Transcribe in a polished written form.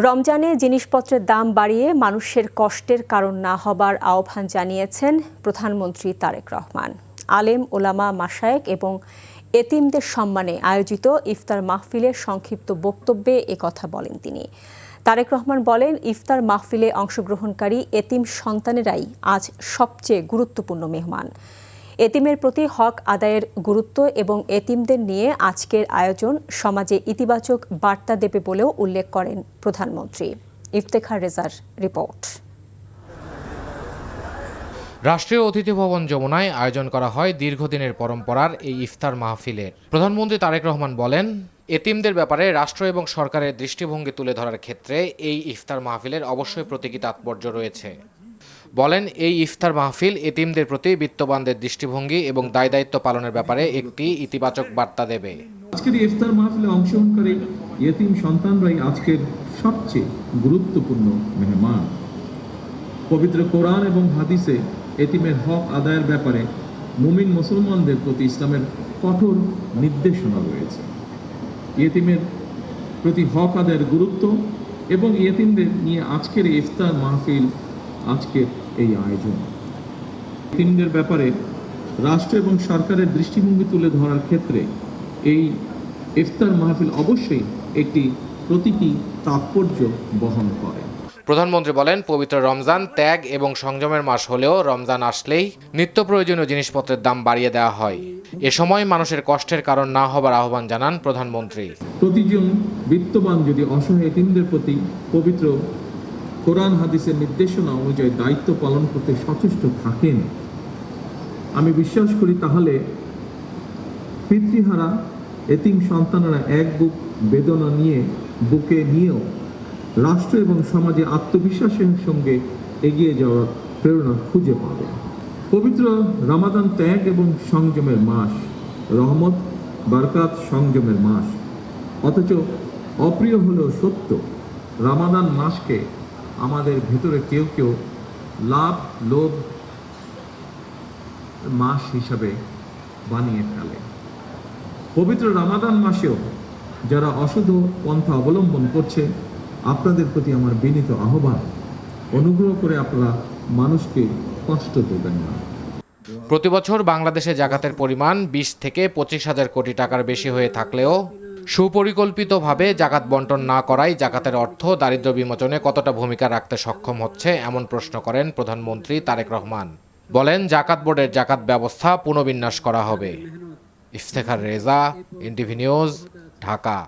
রমজানে জিনিসপত্রের দাম বাড়িয়ে মানুষের কষ্টের কারণ না হবার আহ্বান জানিয়েছেন প্রধানমন্ত্রী তারেক রহমান। আলেম ওলামা মাশায়েখ এবং এতিমদের সম্মানে আয়োজিত ইফতার মাহফিলের সংক্ষিপ্ত বক্তব্যে একথা বলেন তিনি। তারেক রহমান বলেন, ইফতার মাহফিলে অংশগ্রহণকারী এতিম সন্তানেরাই আজ সবচেয়ে গুরুত্বপূর্ণ মেহমান। এতিমের প্রতি হক আদায়ের গুরুত্ব এবং এতিমদের নিয়ে আজকের আয়োজন সমাজে ইতিবাচক বার্তা দেবে বলেও উল্লেখ করেন প্রধানমন্ত্রী। ইফতেখার রেজার রিপোর্ট। রাষ্ট্রীয় অতিথি ভবন যমুনায় আয়োজন করা হয় দীর্ঘদিনের পরম্পরার এই ইফতার মাহফিলের। প্রধানমন্ত্রী তারেক রহমান বলেন, এতিমদের ব্যাপারে রাষ্ট্র এবং সরকারের দৃষ্টিভঙ্গি তুলে ধরার ক্ষেত্রে এই ইফতার মাহফিলের অবশ্যই প্রতীকী তাৎপর্য রয়েছে। বলেন, এই ইফতার মাহফিল এতিমদের প্রতি বিত্তবানদের দৃষ্টিভঙ্গি এবং দায় দায়িত্ব পালনের ব্যাপারে একটি ইতিবাচক বার্তা দেবে। আজকের ইফতার মাহফিলে অংশগ্রহণকারী এতিম সন্তানরাই আজকের সবচেয়ে গুরুত্বপূর্ণ মেহমান। পবিত্র কোরআন এবং হাদিসে এতিমের হক আদায়ের ব্যাপারে মুমিন মুসলমানদের প্রতি ইসলামের কঠোর নির্দেশনা রয়েছে। এতিমের প্রতি হক আদায়ের গুরুত্ব এবং এতিমদের নিয়ে আজকের ইফতার মাহফিল, আজকের এই আয়োজন এতিমদের ব্যাপারে রাষ্ট্র এবং সরকারের দৃষ্টিভঙ্গি তুলে ধরার ক্ষেত্রে এই ইফতার মাহফিল অবশ্যই একটি প্রতীকী তাৎপর্য বহন করে। প্রধানমন্ত্রী বলেন, পবিত্র রমজান ত্যাগ এবং সংযমের মাস হলেও রমজান আসলেই নিত্য প্রয়োজনীয় জিনিসপত্রের দাম বাড়িয়ে দেওয়া হয়। এ সময় মানুষের কষ্টের কারণ না হবার আহ্বান জানান প্রধানমন্ত্রী। প্রতিজন বিত্তবান যদি অসহায় এতিমদের প্রতি পবিত্র কোরআন হাদিসের নির্দেশনা অনুযায়ী দায়িত্ব পালন করতে সচেষ্ট থাকেন, আমি বিশ্বাস করি তাহলে পিতৃহারা এতিম সন্তানেরা এক বুক বেদনা নিয়ে বুকে নিয়েও রাষ্ট্র এবং সমাজে আত্মবিশ্বাসের সঙ্গে এগিয়ে যাওয়ার প্রেরণা খুঁজে পাবে। পবিত্র রমাদান ত্যাগ এবং সংযমের মাস, রহমত বারকাত সংযমের মাস। অথচ অপ্রিয় হলেও সত্য, রমাদান মাসকে আমাদের ভেতরে কেউ কেউ লাভ লোভ মাস হিসাবে বানিয়ে ফেলে। পবিত্র রমাদান মাসেও যারা অশুদ্ধ পন্থা অবলম্বন করছে, আপনাদের প্রতি আমার বিনীত আহ্বান, অনুগ্রহ করে আপনারা মানুষকে কষ্ট দেবেন না। প্রতি বছর বাংলাদেশে জাকাতের পরিমাণ 20 থেকে 25 হাজার কোটি টাকার বেশি হয়ে থাকলেও সুপরিকল্পিতভাবে জাকাত বন্টন না করাই জাকাতের অর্থ দারিদ্র্য বিমোচনে কতটা ভূমিকা রাখতে সক্ষম হচ্ছে, এমন প্রশ্ন করেন প্রধানমন্ত্রী তারেক রহমান। বলেন, জাকাত বোর্ডের জাকাত ব্যবস্থা পুনর্বিন্যাস করা হবে। Iftekhar Reza, NTV news, Dhaka.